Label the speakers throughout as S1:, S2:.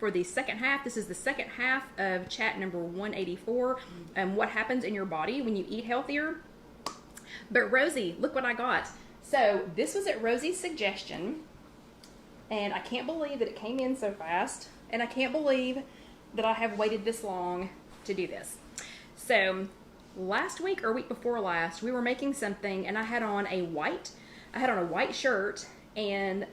S1: for the second half. This is the second half of chat number 184, what happens in your body when you eat healthier. But Rosie, look what I got. So this was at Rosie's suggestion, and I can't believe that it came in so fast, and I can't believe that I have waited this long to do this. So last week or week before last, we were making something, and I had on a white shirt, and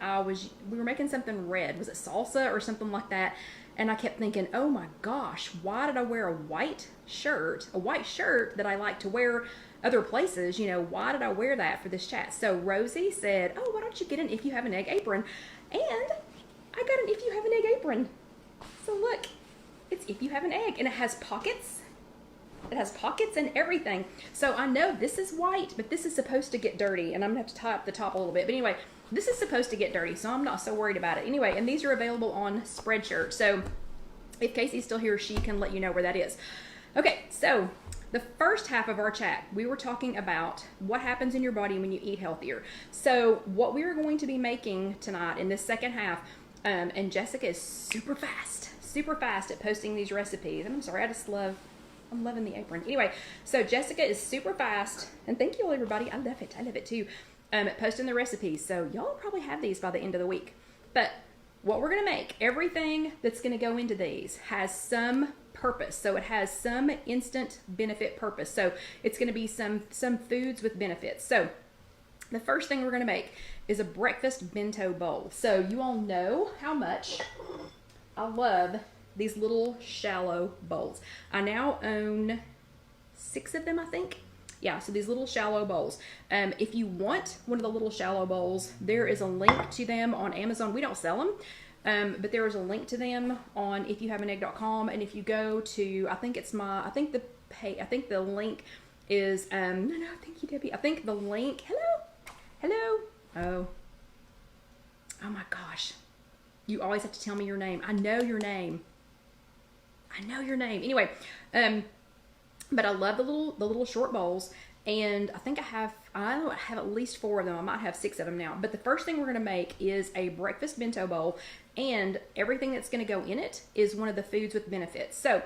S1: we were making something red. Was it salsa or something like that? And I kept thinking, oh my gosh, why did I wear a white shirt that I like to wear other places? You know, why did I wear that for this chat? So Rosie said, oh, why don't you get an If You Have an Egg apron? And I got an If You Have an Egg apron. So look, it's If You Have an Egg, and it has pockets. It has pockets and everything. So I know this is white, but this is supposed to get dirty, and I'm gonna have to tie up the top a little bit. But anyway, this is supposed to get dirty, so I'm not so worried about it. Anyway, and these are available on Spreadshirt. So if Casey's still here, she can let you know where that is. Okay, so the first half of our chat, we were talking about what happens in your body when you eat healthier. So what we are going to be making tonight in this second half, and Jessica is super fast at posting these recipes. And I'm sorry, I'm loving the apron. Anyway, so Jessica is super fast, and thank you all, everybody. I love it too, at posting the recipes. So y'all probably have these by the end of the week. But what we're gonna make, everything that's gonna go into these has some purpose. So it has some instant benefit purpose. So it's gonna be some foods with benefits. So the first thing we're gonna make is a breakfast bento bowl. So you all know how much I love these little shallow bowls. I now own 6 of them, I think. Yeah, so these little shallow bowls. If you want one of the little shallow bowls, there is a link to them on Amazon. We don't sell them, but there is a link to them on IfYouHaveAnEgg.com. And if you go to, I think the link is, no, thank you, Debbie. I think the link, hello. Oh my gosh. You always have to tell me your name. I know your name. Anyway, but I love the little short bowls, and I think I have at least 4 of them. I might have 6 of them now. But the first thing we're going to make is a breakfast bento bowl, and everything that's going to go in it is one of the foods with benefits. So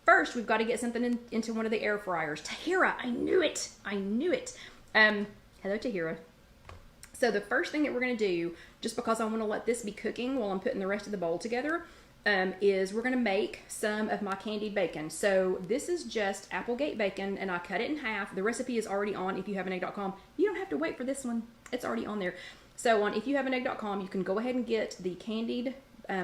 S1: first, we've got to get something into one of the air fryers. Tahira, I knew it. Hello, Tahira. So the first thing that we're going to do, just because I want to let this be cooking while I'm putting the rest of the bowl together, is we're going to make some of my candied bacon. So this is just Applegate bacon, and I cut it in half. The recipe is already on IfYouHaveAnEgg.com. You don't have to wait for this one. It's already on there. So on IfYouHaveAnEgg.com, you can go ahead and get the candied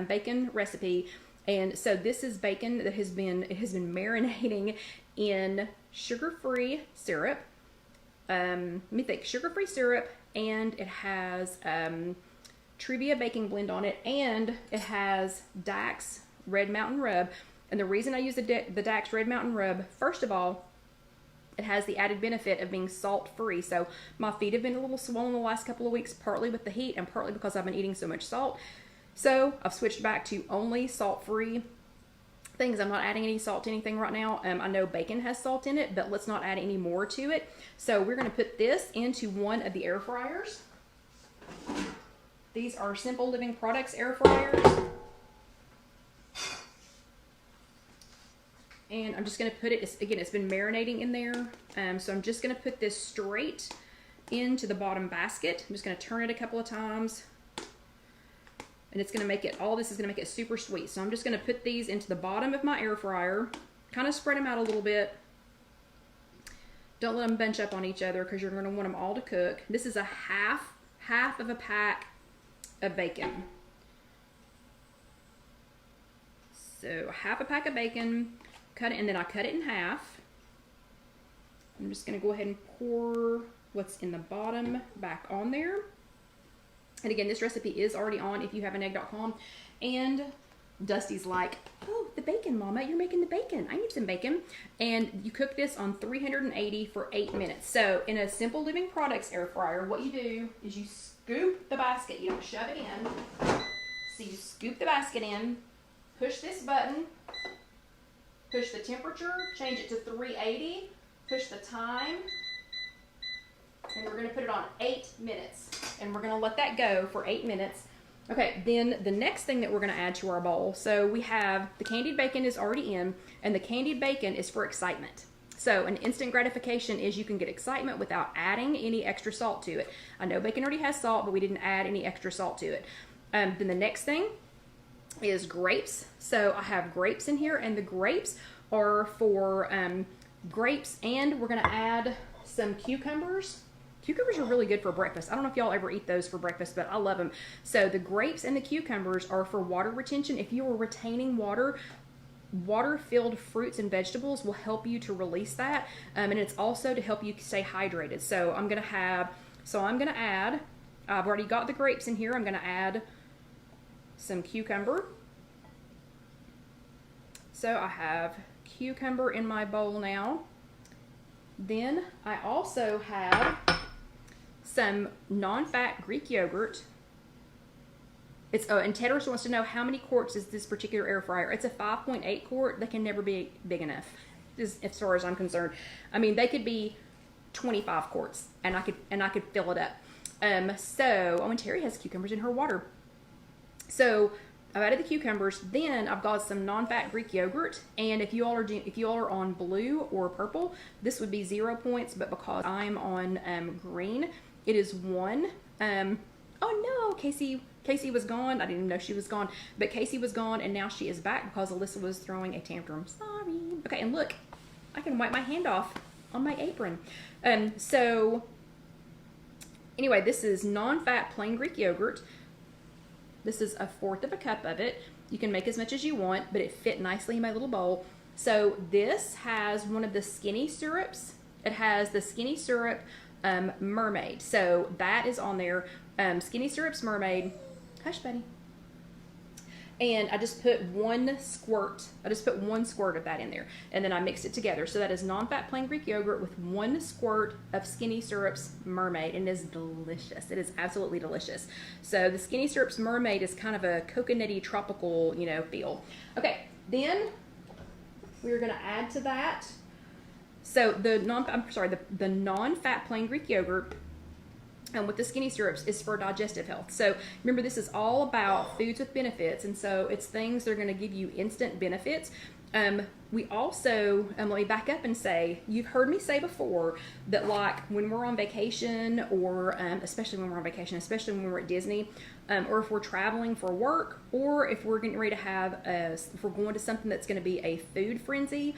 S1: bacon recipe. And so this is bacon that has been marinating in sugar-free syrup. Sugar-free syrup, and it has Truvia baking blend on it, and it has Dax Red Mountain Rub. And the reason I use the Dax Red Mountain Rub, first of all, it has the added benefit of being salt-free. So my feet have been a little swollen the last couple of weeks, partly with the heat and partly because I've been eating so much salt. So I've switched back to only salt-free things. I'm not adding any salt to anything right now. I know bacon has salt in it, but let's not add any more to it. So we're going to put this into one of the air fryers. These are Simple Living Products air fryers. And I'm just going to put it, again, it's been marinating in there. So I'm just going to put this straight into the bottom basket. I'm just going to turn it a couple of times. And it's going to make it, all this is going to make it super sweet. So I'm just going to put these into the bottom of my air fryer. Kind of spread them out a little bit. Don't let them bunch up on each other because you're going to want them all to cook. This is a half of a pack of bacon. So half a pack of bacon, cut it, and then I cut it in half. I'm just going to go ahead and pour what's in the bottom back on there. And again, this recipe is already on IfYouHaveAnEgg.com. And Dusty's like, oh, the bacon, Mama, you're making the bacon. I need some bacon. And you cook this on 380 for 8 minutes. So in a Simple Living Products air fryer, what you do is you scoop the basket. You don't shove it in. So you scoop the basket in, push this button, push the temperature, change it to 380, push the time, and we're going to put it on 8 minutes. And we're going to let that go for 8 minutes. Okay, then the next thing that we're going to add to our bowl, so we have the candied bacon is already in, and the candied bacon is for excitement. So an instant gratification is you can get excitement without adding any extra salt to it. I know bacon already has salt, but we didn't add any extra salt to it. Then the next thing is grapes. So I have grapes in here, and the grapes are for grapes, and we're going to add some cucumbers. Cucumbers are really good for breakfast. I don't know if y'all ever eat those for breakfast, but I love them. So the grapes and the cucumbers are for water retention. If you are retaining water, water-filled fruits and vegetables will help you to release that, and it's also to help you stay hydrated. So I'm gonna add, I've already got the grapes in here. I'm gonna add some cucumber. So I have cucumber in my bowl now. Then I also have some non-fat Greek yogurt. And Tedros wants to know how many quarts is this particular air fryer. It's a 5.8 quart. They can never be big enough, as far as I'm concerned. I mean, they could be 25 quarts, and I could fill it up. And Terry has cucumbers in her water. So I've added the cucumbers. Then I've got some non-fat Greek yogurt, and if you all are on blue or purple, this would be 0 points. But because I'm on green, it is 1. Oh no, Casey was gone. I didn't even know she was gone, but Casey was gone, and now she is back because Alyssa was throwing a tantrum. Sorry. Okay, and look, I can wipe my hand off on my apron. So anyway, this is non-fat plain Greek yogurt. This is 1/4 of a cup of it. You can make as much as you want, but it fit nicely in my little bowl. So this has one of the skinny syrups. It has the skinny syrup mermaid. So that is on there. Skinny syrups mermaid. Hush, buddy. And I just put 1 squirt. I just put 1 squirt of that in there, and then I mixed it together. So that is non-fat plain Greek yogurt with 1 squirt of skinny syrups mermaid, and it is delicious. It is absolutely delicious. So the skinny syrups mermaid is kind of a coconutty tropical, feel. Okay, then we're going to add to that. So the non-fat plain Greek yogurt and with the skinny syrups is for digestive health. So remember, this is all about foods with benefits, and so it's things that are going to give you instant benefits. We also, let me back up and say, you've heard me say before that, like, when we're on vacation, or especially when we're on vacation, especially when we're at Disney, or if we're traveling for work, or if we're getting ready to if we're going to something that's going to be a food frenzy,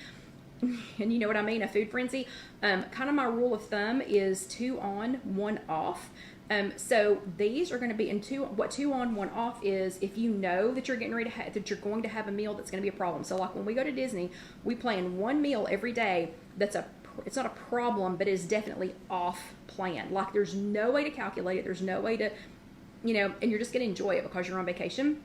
S1: and you know what I mean, a food frenzy, kind of my rule of thumb is 2 on, 1 off. So these are going to be what 2 on, 1 off is if you know that you're getting ready to that you're going to have a meal that's going to be a problem. So like when we go to Disney, we plan 1 meal every day it's not a problem, but it's definitely off plan. Like there's no way to calculate it. There's no way to, and you're just going to enjoy it because you're on vacation.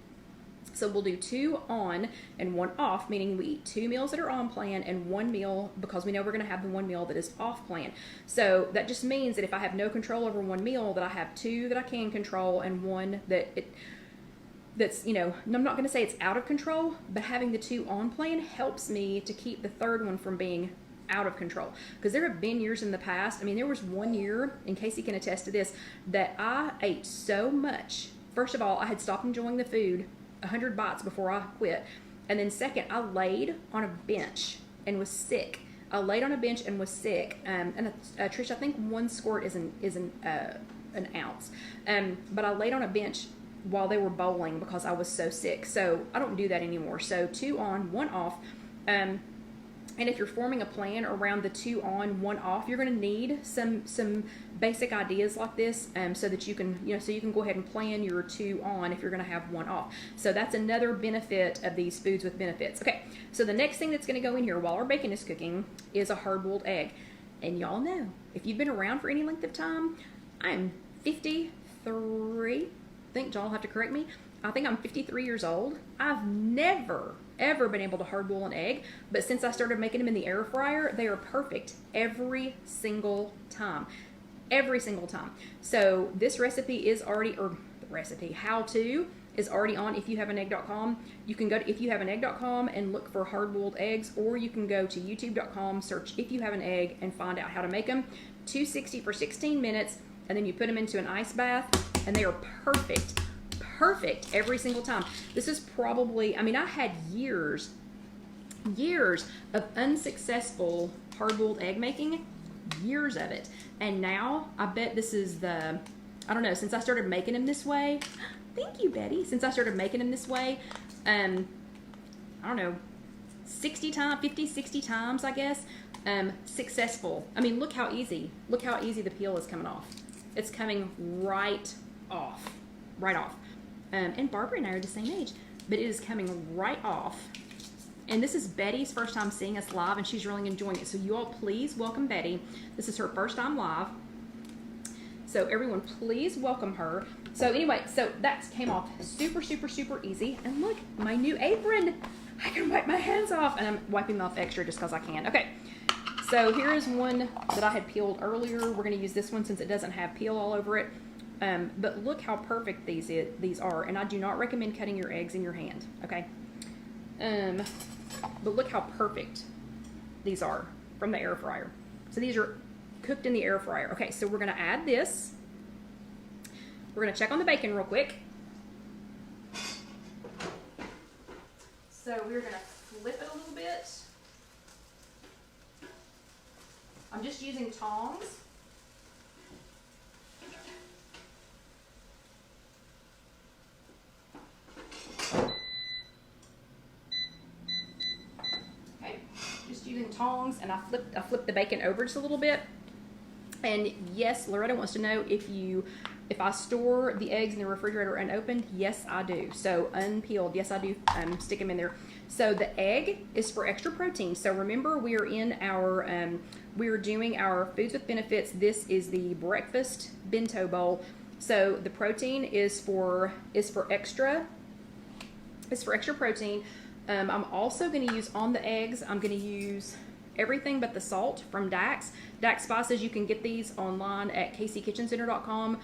S1: So we'll do 2 on and 1 off, meaning we eat 2 meals that are on plan and 1 meal because we know we're going to have the 1 meal that is off plan. So that just means that if I have no control over 1 meal, that I have 2 that I can control and 1 that's, I'm not going to say it's out of control, but having the 2 on plan helps me to keep the 3rd one from being out of control. Because there have been years in the past, there was 1 year, and Casey can attest to this, that I ate so much. First of all, I had stopped enjoying the food 100 bites before I quit. And then second, I laid on a bench and was sick. And Trish, I think 1 squirt is an ounce. But I laid on a bench while they were bowling because I was so sick. So I don't do that anymore. So 2 on, 1 off. And if you're forming a plan around the 2 on, 1 off, you're going to need some basic ideas like this, so that you can, so you can go ahead and plan your 2 on if you're going to have 1 off. So that's another benefit of these foods with benefits. Okay, so the next thing that's going to go in here while our bacon is cooking is a hard-boiled egg. And y'all know, if you've been around for any length of time, I'm 53. I think John will have to correct me. I think I'm 53 years old. I've never, ever been able to hard boil an egg, but since I started making them in the air fryer, they are perfect every single time. Every single time. So this recipe is already, how-to is already on IfYouHaveAnEgg.com. You can go to IfYouHaveAnEgg.com and look for hard-boiled eggs, or you can go to YouTube.com, search If You Have an Egg, and find out how to make them. 260 for 16 minutes, and then you put them into an ice bath, and they are perfect perfect every single time. This is probably, I mean, I had years of unsuccessful hard-boiled egg making, years of it. And now I bet this is the, I don't know, since I started making them this way, thank you, Betty. Since I started making them this way, I don't know, 60 times, 50, 60 times, I guess, successful. I mean, look how easy the peel is coming off. It's coming right off. And Barbara and I are the same age, but it is coming right off. And this is Betty's first time seeing us live, and she's really enjoying it. So you all please welcome Betty. This is her first time live. So everyone please welcome her. So anyway, so that came off super, super, super easy. And look, my new apron. I can wipe my hands off, and I'm wiping them off extra just because I can. Okay, so here is one that I had peeled earlier. We're going to use this one since it doesn't have peel all over it. But look how perfect these are, and I do not recommend cutting your eggs in your hand, okay? But look how perfect these are from the air fryer. So these are cooked in the air fryer. Okay, so we're going to add this. We're going to check on the bacon real quick. So we're going to flip it a little bit. I'm just using tongs. Okay, just using tongs, and I flipped the bacon over just a little bit. And yes, Loretta wants to know if I store the eggs in the refrigerator unopened. Yes, I do. So unpeeled, yes, I do stick them in there. So the egg is for extra protein. So remember, we are in our, we are doing our Foods with Benefits. This is the breakfast bento bowl. So the protein is for extra protein. I'm also going to use on the eggs, I'm going to use everything but the salt from Dax. Dax spices, you can get these online at kckitchencenter.com,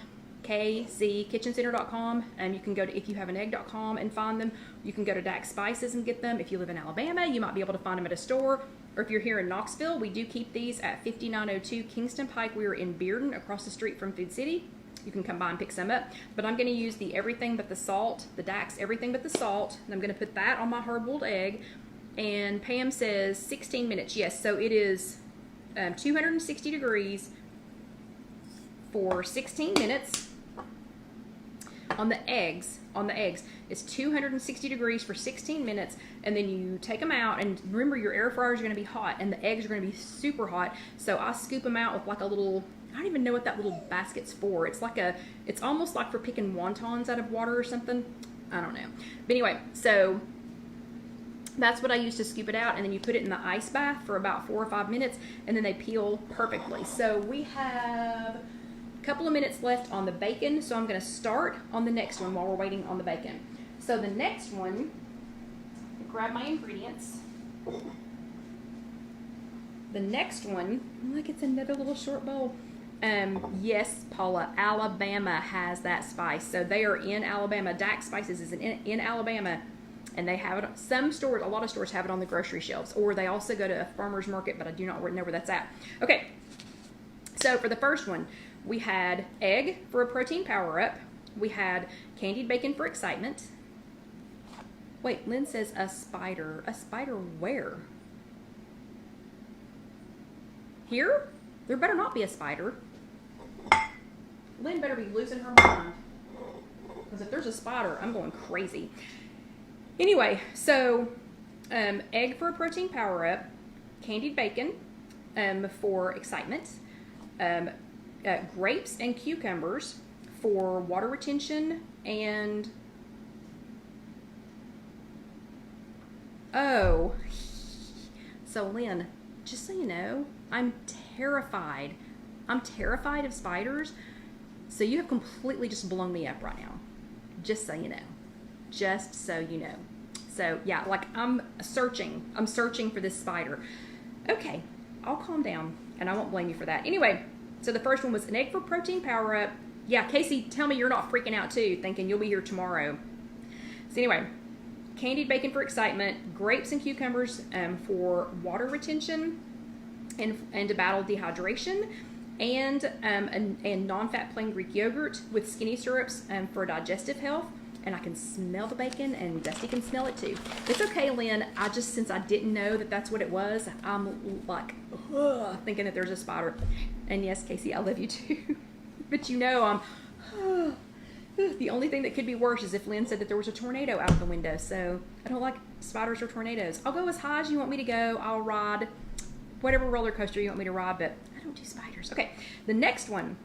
S1: kckitchencenter.com. You can go to IfYouHaveAnEgg.com and find them. You can go to Dax Spices and get them. If you live in Alabama, you might be able to find them at a store. Or if you're here in Knoxville, we do keep these at 5902 Kingston Pike. We are in Bearden, across the street from Food City. You can come by and pick some up. But I'm going to use the everything but the salt, the Dax everything but the salt. And I'm going to put that on my hard-boiled egg. And Pam says 16 minutes. Yes, so it is 260 degrees for 16 minutes. On the eggs, it's 260 degrees for 16 minutes, and then you take them out, and remember your air fryer is going to be hot, and the eggs are going to be super hot, so I scoop them out with like a little, I don't even know what that little basket's for. It's like it's almost like for picking wontons out of water or something. I don't know. But anyway, so that's what I use to scoop it out, and then you put it in the ice bath for about 4 or 5 minutes, and then they peel perfectly. So we have couple of minutes left on the bacon, so I'm going to start on the next one while we're waiting on the bacon. So the next one, grab my ingredients. The next one, look, it's another little short bowl. Yes, Paula, Alabama has that spice. So they are in Alabama. Dax Spices is in Alabama, and they have it. Some stores, a lot of stores have it on the grocery shelves, or they also go to a farmer's market, but I do not know where that's at. Okay, so for the first one, we had egg for a protein power-up. We had candied bacon for excitement. Wait, Lynn says a spider. A spider where? Here? There better not be a spider. Lynn better be losing her mind. Because if there's a spider, I'm going crazy. Anyway, so egg for a protein power-up. Candied bacon for excitement. Grapes and cucumbers for water retention, and so Lynn, just so you know, I'm terrified of spiders, so you have completely just blown me up right now, just so you know. So yeah, like I'm searching for this spider. Okay, I'll calm down and I won't blame you for that. Anyway, so the first one was an egg for protein power-up. Yeah, Casey, tell me you're not freaking out too, thinking you'll be here tomorrow. So anyway, candied bacon for excitement, grapes and cucumbers for water retention and to battle dehydration, and non-fat plain Greek yogurt with skinny syrups for digestive health, and I can smell the bacon, and Dusty can smell it too. It's okay, Lynn. Since I didn't know that that's what it was, I'm like, thinking that there's a spider. And yes, Casey, I love you too. But you know, the only thing that could be worse is if Lynn said that there was a tornado out of the window. So I don't like spiders or tornadoes. I'll go as high as you want me to go. I'll ride whatever roller coaster you want me to ride, but I don't do spiders. Okay, the next one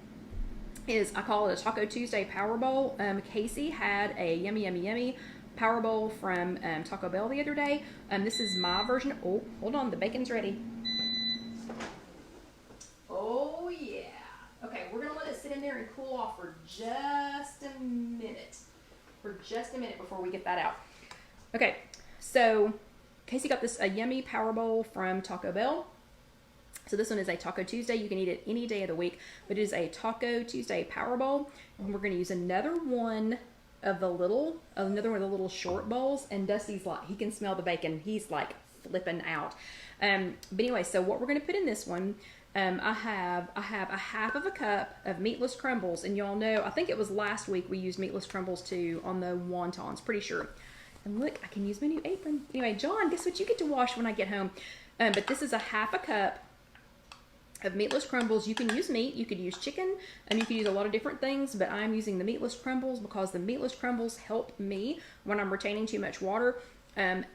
S1: is, I call it a Taco Tuesday Power Bowl. Casey had a yummy Power Bowl from Taco Bell the other day. This is my version. Oh, hold on, the bacon's ready. Oh yeah. Okay, we're gonna let it sit in there and cool off for just a minute. Before we get that out. Okay, so Casey got this a yummy Power Bowl from Taco Bell. So this one is a Taco Tuesday. You can eat it any day of the week, but it is a Taco Tuesday Power Bowl. And we're going to use another one of the little short bowls. And Dusty's like, he can smell the bacon. He's like flipping out. But anyway, so what we're going to put in this one, I have a half of a cup of meatless crumbles. And y'all know, I think it was last week we used meatless crumbles too on the wontons, pretty sure. And look, I can use my new apron. Anyway, John, guess what you get to wash when I get home? But this is a half a cup of meatless crumbles. You can use meat, you could use chicken, and you could use a lot of different things, but I'm using the meatless crumbles because the meatless crumbles help me when I'm retaining too much water, and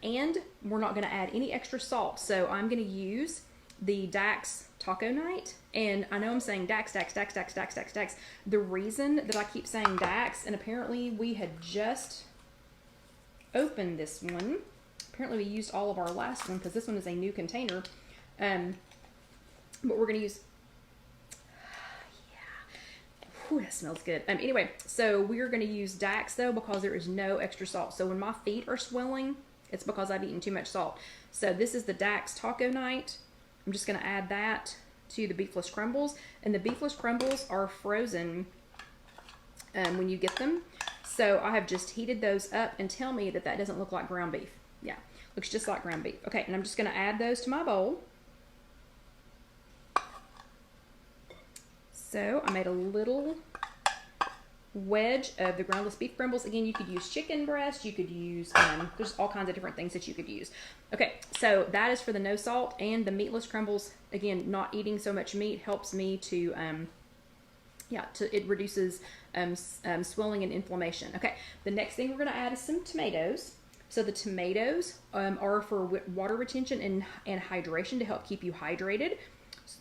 S1: we're not going to add any extra salt. So I'm going to use the Dax Taco Night, and I know I'm saying Dax. The reason that I keep saying Dax, and apparently we had just opened this one. Apparently we used all of our last one because this one is a new container. But we're going to use, yeah, that smells good. Anyway, so we're going to use Dax though because there is no extra salt. So when my feet are swelling, it's because I've eaten too much salt. So this is the Dax Taco Night. I'm just going to add that to the beefless crumbles. And the beefless crumbles are frozen when you get them. So I have just heated those up, and tell me that that doesn't look like ground beef. Yeah, looks just like ground beef. Okay, and I'm just going to add those to my bowl. So I made a little wedge of the groundless beef crumbles. Again, you could use chicken breast. You could use, there's all kinds of different things that you could use. Okay, so that is for the no salt, and the meatless crumbles. Again, not eating so much meat helps me to, it reduces swelling and inflammation. Okay, the next thing we're going to add is some tomatoes. So the tomatoes are for water retention and hydration to help keep you hydrated.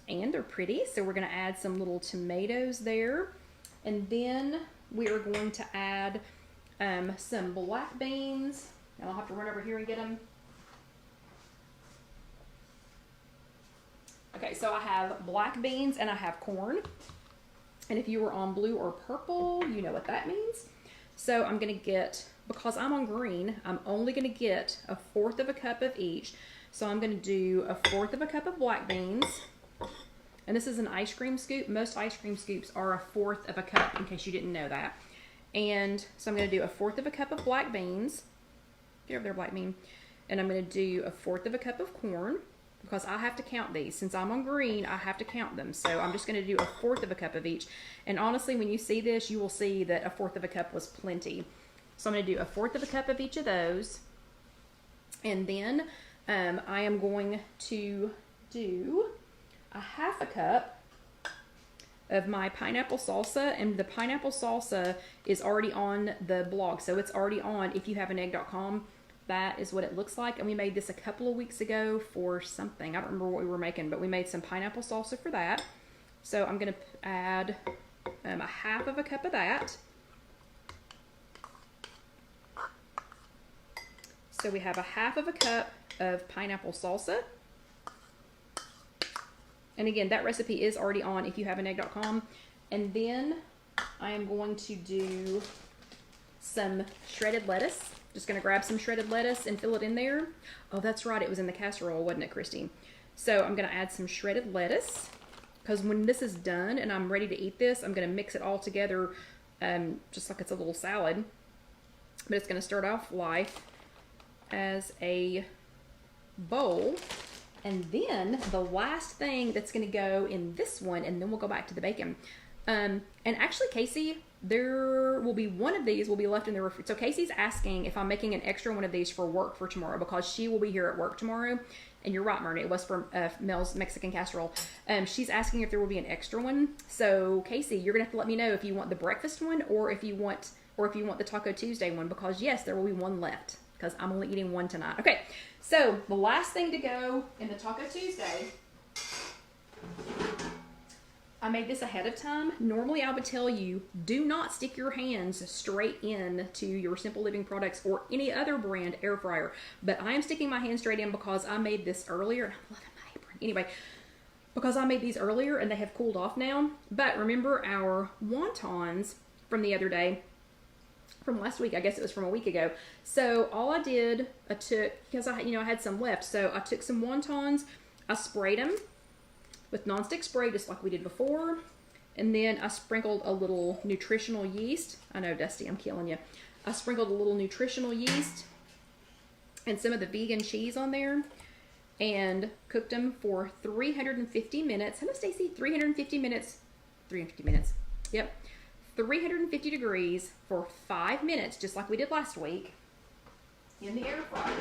S1: And they're pretty, so we're going to add some little tomatoes there. And then we are going to add some black beans. And I'll have to run over here and get them. Okay, so I have black beans and I have corn. And if you were on blue or purple, you know what that means. So I'm going to get, because I'm on green, I'm only going to get 1/4 of a cup of each. So I'm going to do 1/4 of a cup of black beans. And this is an ice cream scoop. Most ice cream scoops are 1/4 of a cup, in case you didn't know that. And so I'm going to do 1/4 of a cup of black beans. Get over there, black bean. And I'm going to do 1/4 of a cup of corn, because I have to count these. Since I'm on green, I have to count them. So I'm just going to do 1/4 of a cup of each. And honestly, when you see this, you will see that 1/4 of a cup was plenty. So I'm going to do 1/4 of a cup of each of those. And then I am going to do 1/2 cup of my pineapple salsa, and the pineapple salsa is already on the blog, so it's already on IfYouHaveAnEgg.com. That is what it looks like, and we made this a couple of weeks ago for something. I don't remember what we were making, but we made some pineapple salsa for that. So I'm going to add 1/2 of a cup of that. So we have 1/2 of a cup of pineapple salsa. And again, that recipe is already on IfYouHaveAnEgg.com. And then I am going to do some shredded lettuce. Just going to grab some shredded lettuce and fill it in there. Oh, that's right. It was in the casserole, wasn't it, Christy? So I'm going to add some shredded lettuce, because when this is done and I'm ready to eat this, I'm going to mix it all together just like it's a little salad. But it's going to start off life as a bowl. And then the last thing that's going to go in this one, and then we'll go back to the bacon. And actually, Casey, there will be one of these will be left in the refrigerator. So Casey's asking if I'm making an extra one of these for work for tomorrow because she will be here at work tomorrow. And you're right, Myrna, it was from Mel's Mexican casserole. She's asking if there will be an extra one. So Casey, you're gonna have to let me know if you want the breakfast one or if you want the Taco Tuesday one, because yes, there will be one left because I'm only eating one tonight. Okay, so the last thing to go in the Taco Tuesday, I made this ahead of time. Normally I would tell you, do not stick your hands straight in to your Simple Living products or any other brand air fryer. But I am sticking my hand straight in because I made this earlier. I'm loving my apron. Anyway, because I made these earlier and they have cooled off now. But remember our wontons from the other day, from last week, I guess it was from a week ago. So all I did, I took, because I had some left, so I took some wontons, I sprayed them with nonstick spray just like we did before, and then I sprinkled a little nutritional yeast. I know, Dusty, I'm killing you. I sprinkled a little nutritional yeast and some of the vegan cheese on there and cooked them for 350 minutes. Hello, Stacy. 350 minutes. 350 minutes. Yep. 350 degrees for 5 minutes, just like we did last week in the air fryer,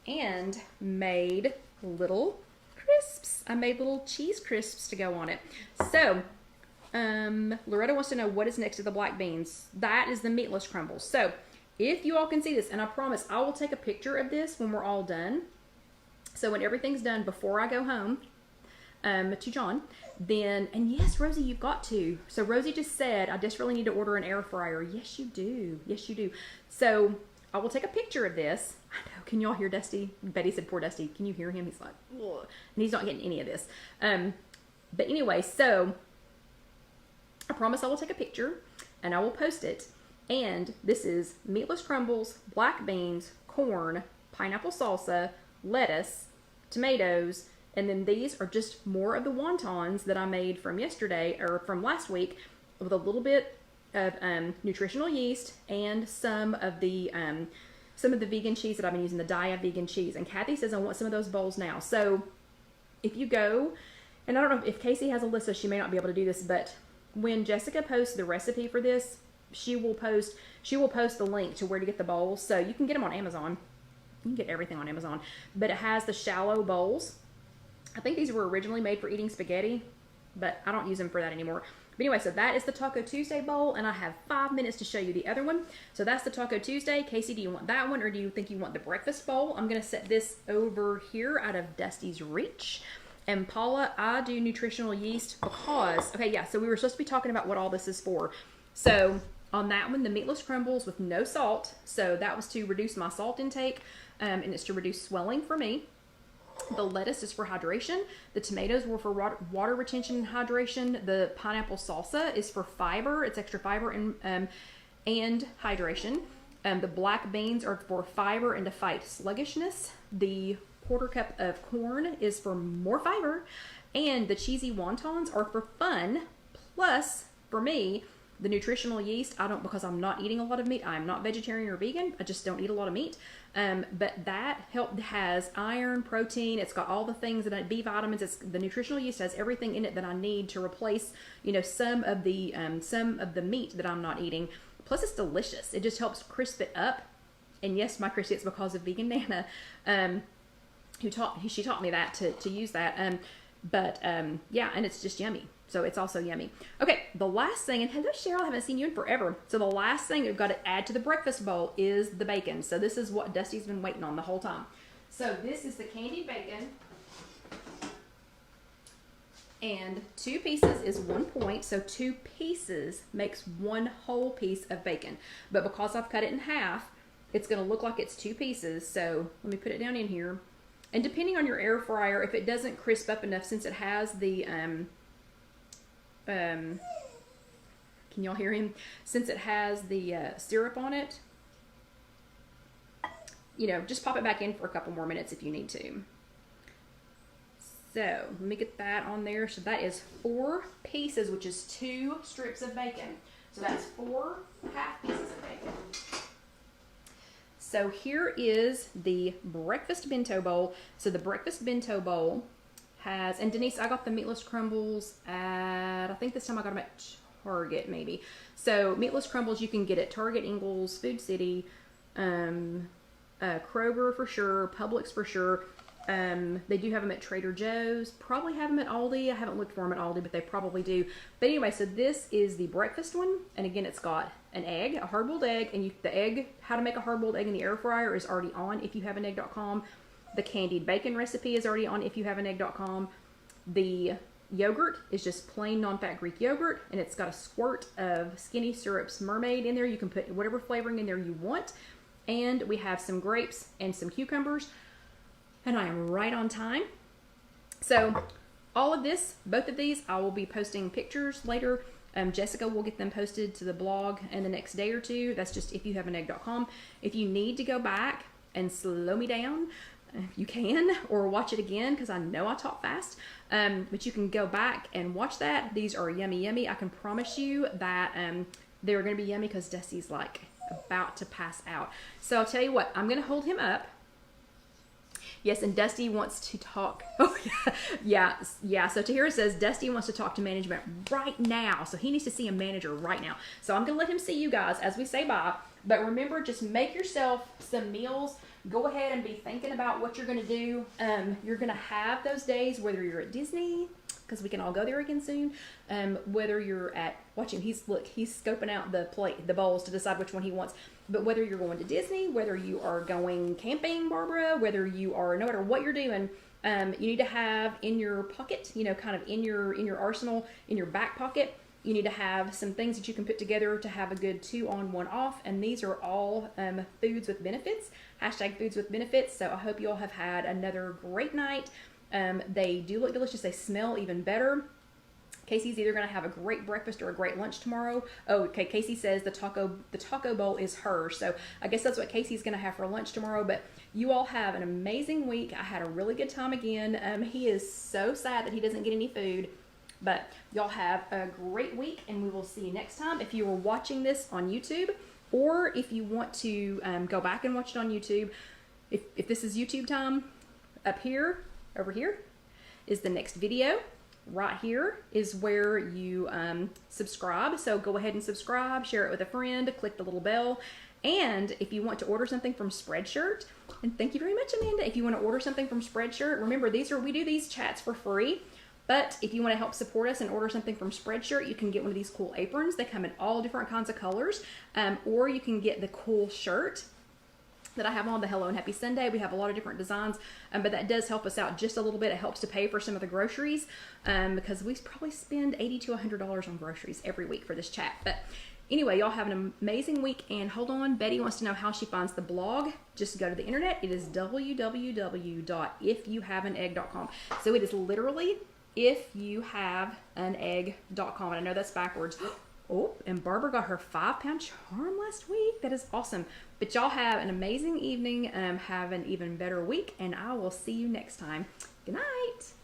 S1: and made little crisps. I made little cheese crisps to go on it. So, Loretta wants to know what is next to the black beans. That is the meatless crumbles. So, if you all can see this, and I promise I will take a picture of this when we're all done. So when everything's done before I go home to John, then, and yes, Rosie, you've got to. So Rosie just said, I desperately need to order an air fryer. Yes, you do. Yes, you do. So I will take a picture of this. I know. Can y'all hear Dusty? Betty said, poor Dusty. Can you hear him? He's like, ugh. And he's not getting any of this. But anyway, so I promise I will take a picture and I will post it. And this is meatless crumbles, black beans, corn, pineapple salsa, lettuce, tomatoes, and then these are just more of the wontons that I made from yesterday, or from last week, with a little bit of nutritional yeast and some of the vegan cheese that I've been using, the Dia vegan cheese. And Kathy says I want some of those bowls now. So if you go, and I don't know if Casey has a list, so she may not be able to do this, but when Jessica posts the recipe for this, she will post the link to where to get the bowls. So you can get them on Amazon. You can get everything on Amazon, but it has the shallow bowls. I think these were originally made for eating spaghetti, but I don't use them for that anymore. But anyway, so that is the Taco Tuesday bowl, and I have 5 minutes to show you the other one. So that's the Taco Tuesday. Casey, do you want that one, or do you think you want the breakfast bowl? I'm going to set this over here out of Dusty's reach. And Paula, I do nutritional yeast because, okay, yeah, so we were supposed to be talking about what all this is for. So on that one, the meatless crumbles with no salt. So that was to reduce my salt intake, and it's to reduce swelling for me. The lettuce is for hydration. The tomatoes were for water retention and hydration. The pineapple salsa is for fiber. It's extra fiber and hydration. The black beans are for fiber and to fight sluggishness. The quarter cup of corn is for more fiber. And the cheesy wontons are for fun. Plus, for me, the nutritional yeast, because I'm not eating a lot of meat. I'm not vegetarian or vegan. I just don't eat a lot of meat. But that has iron, protein. It's got all the things that B vitamins. The nutritional yeast has everything in it that I need to replace, some of the meat that I'm not eating. Plus, it's delicious. It just helps crisp it up. And yes, my crispy, it's because of Vegan Nana, she taught me that to use that. Yeah, and it's just yummy. So it's also yummy. Okay, the last thing, and hello Cheryl, I haven't seen you in forever. So the last thing we've got to add to the breakfast bowl is the bacon. So this is what Dusty's been waiting on the whole time. So this is the candied bacon. And 2 pieces is 1 point. So 2 pieces makes 1 whole piece of bacon. But because I've cut it in half, it's going to look like it's 2 pieces. So let me put it down in here. And depending on your air fryer, if it doesn't crisp up enough, since it has the can y'all hear him? Since it has the syrup on it, just pop it back in for a couple more minutes if you need to. So let me get that on there. So that is 4 pieces, which is 2 strips of bacon. So that's 4 half pieces of bacon. So here is the breakfast bento bowl. So the breakfast bento bowl has, and Denise, I got the meatless crumbles at, I think this time I got them at Target maybe. So meatless crumbles you can get at Target, Ingles, Food City, Kroger for sure, Publix for sure. They do have them at Trader Joe's, probably have them at Aldi. I haven't looked for them at Aldi, but they probably do. But anyway, so this is the breakfast one. And again, it's got an egg, a hard-boiled egg, and the egg, how to make a hard-boiled egg in the air fryer is already on IfYouHaveAnEgg.com. The candied bacon recipe is already on IfYouHaveAnEgg.com. The yogurt is just plain non-fat Greek yogurt, and it's got a squirt of Skinny Syrup's Mermaid in there. You can put whatever flavoring in there you want. And we have some grapes and some cucumbers. And I am right on time. So all of this, both of these, I will be posting pictures later. Jessica will get them posted to the blog in the next day or two. That's just IfYouHaveAnEgg.com. If you need to go back and slow me down, you can, or watch it again, because I know I talk fast. But you can go back and watch that. These are yummy, yummy. I can promise you that they're going to be yummy because Dusty's like about to pass out. So I'll tell you what, I'm going to hold him up. Yes, and Dusty wants to talk. Oh, yeah. So Tahira says Dusty wants to talk to management right now. So he needs to see a manager right now. So I'm going to let him see you guys as we say bye. But remember, just make yourself some meals. Go ahead and be thinking about what you're going to do. You're going to have those days, whether you're at Disney, because we can all go there again soon. Whether you're at, watch him, he's scoping out the bowls to decide which one he wants. But whether you're going to Disney, whether you are going camping, Barbara, whether you are, no matter what you're doing, you need to have in your pocket, kind of in your arsenal, in your back pocket, you need to have some things that you can put together to have a good 2 on 1 off. And these are all foods with benefits, #foods with benefits. So I hope you all have had another great night. They do look delicious. They smell even better. Casey's either going to have a great breakfast or a great lunch tomorrow. Oh, okay. Casey says the taco bowl is hers. So I guess that's what Casey's going to have for lunch tomorrow. But you all have an amazing week. I had a really good time again. He is so sad that he doesn't get any food. But y'all have a great week, and we will see you next time. If you are watching this on YouTube, or if you want to go back and watch it on YouTube, if this is YouTube time, up here, over here, is the next video. Right here is where you subscribe. So go ahead and subscribe, share it with a friend, click the little bell. And if you want to order something from Spreadshirt, and thank you very much, Amanda. If you want to order something from Spreadshirt, remember we do these chats for free. But if you want to help support us and order something from Spreadshirt, you can get one of these cool aprons. They come in all different kinds of colors. Or you can get the cool shirt that I have on, the Hello and Happy Sunday. We have a lot of different designs, but that does help us out just a little bit. It helps to pay for some of the groceries, because we probably spend $80 to $100 on groceries every week for this chat. But anyway, y'all have an amazing week, and hold on, Betty wants to know how she finds the blog. Just go to the internet. It is www.ifyouhaveanegg.com. So it is literally ifyouhaveanegg.com, and I know that's backwards. Oh, and Barbara got her 5-pound charm last week. That is awesome. But y'all have an amazing evening. Have an even better week, and I will see you next time. Good night.